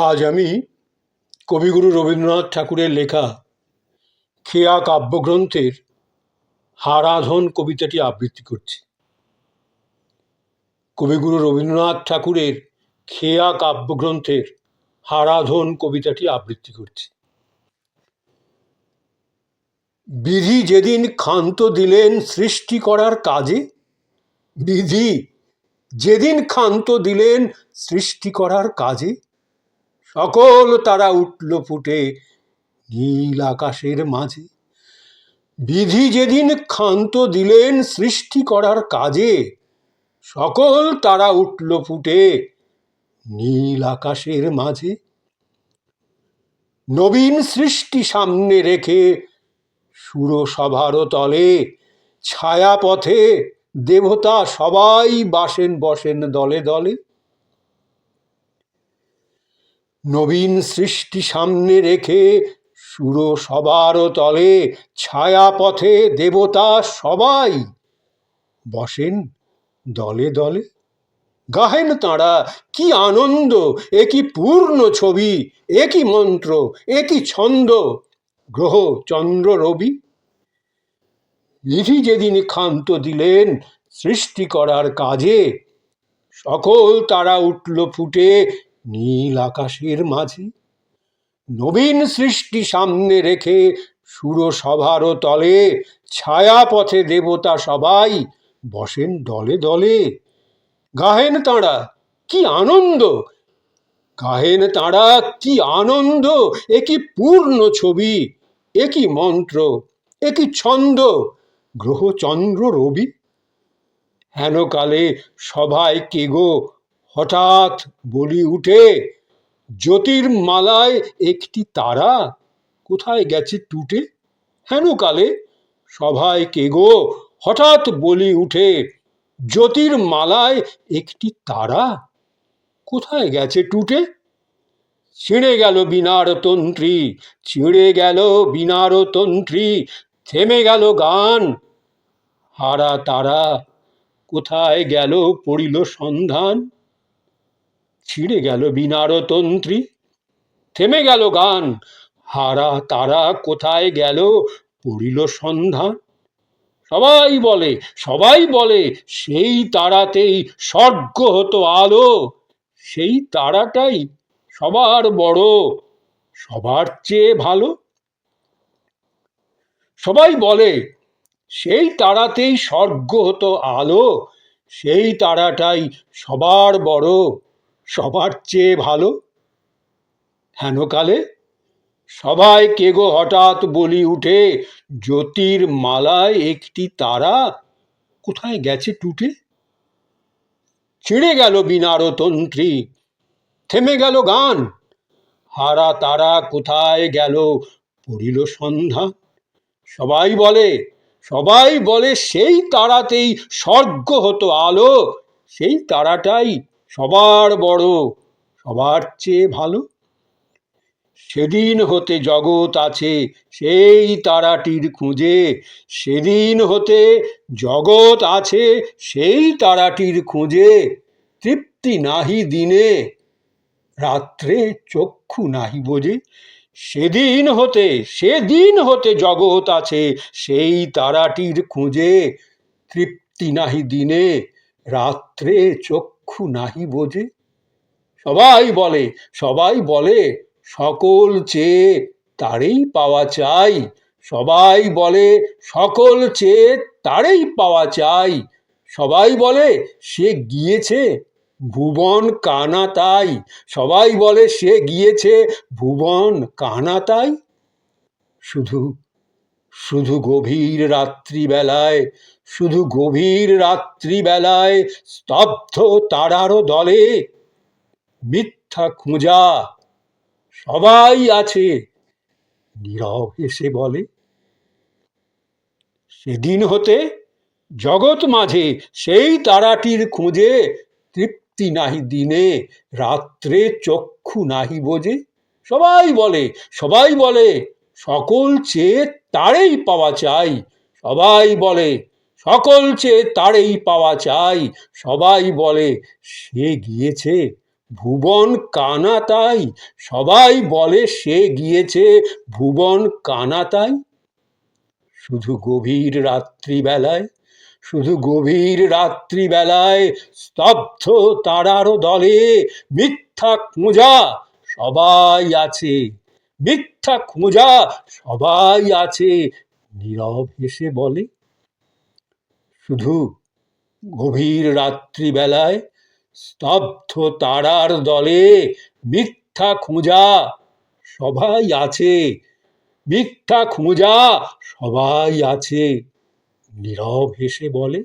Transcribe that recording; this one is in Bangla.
আজ আমি কবিগুরু রবীন্দ্রনাথ ঠাকুরের লেখা খেয়া কাব্যগ্রন্থের হারাধন কবিতাটি আবৃত্তি করছি। কবিগুরু রবীন্দ্রনাথ ঠাকুরের খেয়া কাব্যগ্রন্থের হারাধন কবিতাটি আবৃত্তি করছি। বিধি যেদিন ক্ষান্ত দিলেন সৃষ্টি করার কাজে, বিধি যেদিন ক্ষান্ত দিলেন সৃষ্টি করার কাজে, সকল তারা উঠল ফুটে নীল আকাশের মাঝে। বিধি যেদিন ক্ষান্ত দিলেন সৃষ্টি করার কাজে, সকল তারা উঠল ফুটে নীল আকাশের মাঝে। নবীন সৃষ্টি সামনে রেখে সুরসভার তলে, ছায়াপথে দেবতা সবাই বসেন দলে দলে। নবীন সৃষ্টি সামনে রেখে সুরসভার তলে, ছায়াপথে দেবতা সবাই বসেন দলে দলে। গাহেন তাঁরা কি আনন্দ, এ কি পূর্ণ ছবি, এ কি মন্ত্র, এ কি ছন্দ, গ্রহ চন্দ্র রবি। বিধি যেদিন ক্ষান্ত দিলেন সৃষ্টি করার কাজে, সকল তারা উঠল ফুটে নীল আকাশের মাঝে। নবীন সৃষ্টি সামনে রেখে সুরসভার তলে, ছায়াপথে দেবতা সবাই বসেন দলে দলে। গাহেন তাঁরা কি আনন্দ, গাহেন তাঁরা কি আনন্দ, এ কি পূর্ণ ছবি, এ কি মন্ত্র, এ কি ছন্দ, গ্রহ চন্দ্র রবি। হেনকালে সভায় কে গো হঠাৎ বলি উঠে, জ্যোতির্মালায় একটি তারা কোথায় গেছে টুটে। হেনকালে সভায় কে গো হঠাৎ বলি উঠে, জ্যোতির্মালায় একটি তারা কোথায় গেছে টুটে। ছিঁড়ে গেল বীণার তন্ত্রী, ছিঁড়ে গেল বীণার তন্ত্রী, থেমে গেল গান। হারা তারা কোথায় গেল পড়িল সন্ধান। ছিঁড়ে গেল বীণার তন্ত্রী, থেমে গেল গান। হারা তারা কোথায় গেল পড়িল সন্ধান। সবাই বলে সেই তারাতেই স্বর্গ হতো আলো, সেই তারাটাই সবার বড়, সবার চেয়ে ভালো। সবাই বলে সেই তারাতেই স্বর্গ হতো আলো, সেই তারাটাই সবার বড়, সবার চেয়ে ভালো। হেনকালে সবাই কে গো হঠাৎ বলি উঠে, জ্যোতির্মালায় একটি তারা কোথায় গেছে টুটে। ছিঁড়ে গেল বীণার তন্ত্রী, থেমে গেল গান। হারা তারা কোথায় গেল পড়িল সন্ধ্যা। সবাই বলে সেই তারাতেই স্বর্গ হতো আলো, সেই তারাটাই সবার বড়, সবার চেয়ে ভালো। সেদিন হতে জগৎ আছে সেই তারাটির খুঁজে, সেদিন হতে জগৎ আছে সেই তারাটির খুঁজে। তৃপ্তি নাহি দিনে, রাত্রে চক্ষু নাহি বোঝে। সেদিন হতে জগৎ আছে সেই তারাটির খুঁজে। তৃপ্তি নাহি দিনে, রাত্রে চক্ষু নাহি বোঝে। সবাই বলে সকল চেয়ে তারেই পাওয়া চাই। সবাই বলে সকল চেয়ে তারেই পাওয়া চাই। সবাই বলে সে গিয়েছে ভুবন কানা তাই। সবাই বলে সে গিয়েছে ভুবন কানা তাই। শুধু গভীর রাত্রিবেলায়, শুধু গভীর রাত্রিবেলায় স্তব্ধ তারারও দলে মিথ্যা খুঁজা সবাই আছে নীরব হেসে বলে। সেদিন হতে জগৎ মাঝে সেই তারাটির খুঁজে। তৃপ্তি নাহি দিনে, রাত্রে চক্ষু নাহি বোঝে। সবাই বলে সকল চেয়ে তারেই পাওয়া চাই। সবাই বলে সকল চেয়ে তারেই পাওয়া চাই। সবাই বলে সে গিয়েছে ভুবন কানা তাই, সবাই বলে সে গিয়েছে ভুবন কানা তাই। শুধু গভীর রাত্রিবেলায়, শুধু গভীর রাত্রিবেলায় স্তব্ধ তারার দলে মিথ্যা খোঁজা সবাই আছে, মিথ্যা খোঁজা সবাই আছে, নীরব হেসে বলে। শুধু গভীর রাত্রিবেলায় স্তব্ধ তারার দলে মিথ্যা খোঁজা সবাই আছে, মিথ্যা খোঁজা সবাই আছে, নীরব হেসে বলে।